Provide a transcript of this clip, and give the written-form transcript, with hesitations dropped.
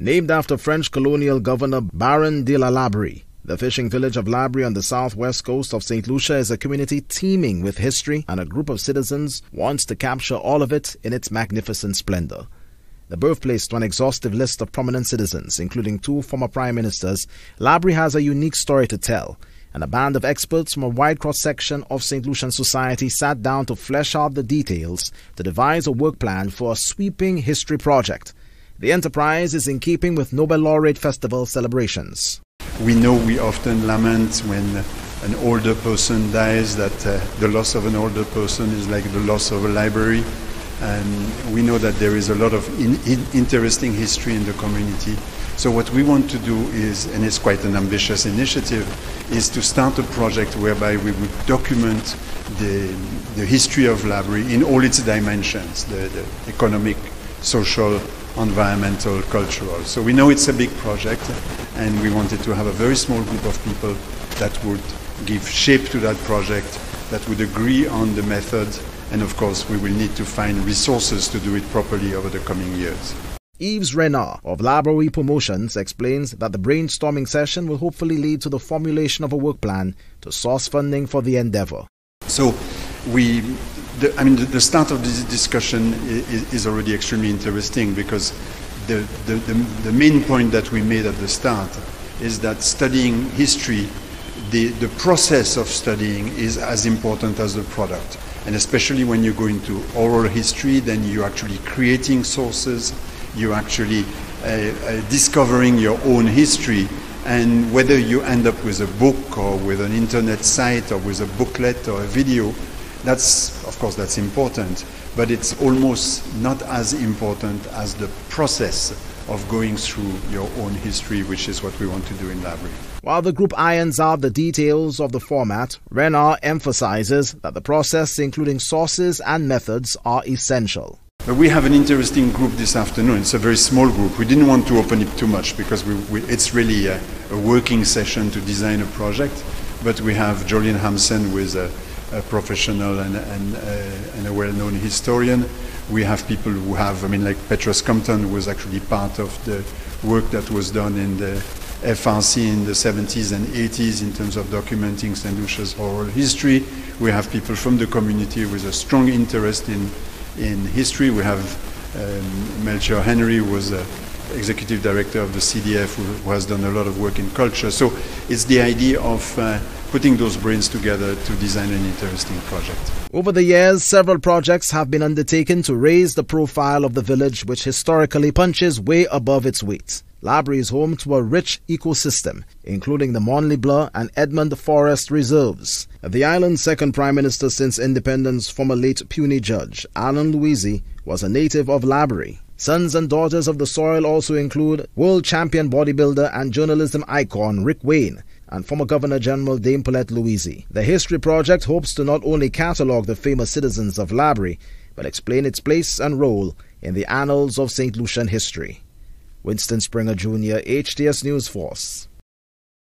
Named after French colonial governor Baron de la Laborie, the fishing village of Laborie on the southwest coast of St. Lucia is a community teeming with history, and a group of citizens wants to capture all of it in its magnificent splendor. The birthplace to an exhaustive list of prominent citizens, including 2 former prime ministers, Laborie has a unique story to tell, and a band of experts from a wide cross-section of St. Lucian society sat down to flesh out the details to devise a work plan for a sweeping history project. The enterprise is in keeping with Nobel laureate festival celebrations. We know we often lament when an older person dies that the loss of an older person is like the loss of a library. And we know that there is a lot of interesting history in the community. So what we want to do is, and it's quite an ambitious initiative, is to start a project whereby we would document the history of Laborie in all its dimensions, the economic, social, environmental, cultural. So we know it's a big project, and we wanted to have a very small group of people that would give shape to that project, that would agree on the method, and of course we will need to find resources to do it properly over the coming years. Yves Renard of Laborie Promotions explains that the brainstorming session will hopefully lead to the formulation of a work plan to source funding for the endeavor. So the start of this discussion is already extremely interesting, because the main point that we made at the start is that studying history, the process of studying is as important as the product. And especially when you go into oral history, then you're actually creating sources, you're actually discovering your own history. And whether you end up with a book or with an internet site or with a booklet or a video, of course that's important, but it's almost not as important as the process of going through your own history, which is what we want to do in Laborie. While the group irons out the details of the format, Renard emphasizes that the process, including sources and methods, are essential. But we have an interesting group this afternoon. It's a very small group. We didn't want to open it too much because it's really a working session to design a project. But we have Jolien Hampson, who is a professional and a well-known historian. We have people who have, like Petrus Compton, who was actually part of the work that was done in the FRC in the 70s and 80s in terms of documenting St. Lucia's oral history. We have people from the community with a strong interest in history. We have Melchior Henry, who was executive director of the CDF, who has done a lot of work in culture. So it's the idea of putting those brains together to design an interesting project. Over the years, several projects have been undertaken to raise the profile of the village, which historically punches way above its weight. Laborie is home to a rich ecosystem, including the Montley-Bleu and Edmund Forest Reserves. The island's second prime minister since independence, former late puisne judge Alan Louisi, was a native of Laborie. Sons and daughters of the soil also include world champion bodybuilder and journalism icon Rick Wayne and former Governor General Dame Paulette Louisi. The History Project hopes to not only catalogue the famous citizens of Laborie, but explain its place and role in the annals of St. Lucian history. Winston Springer Jr., HTS News Force.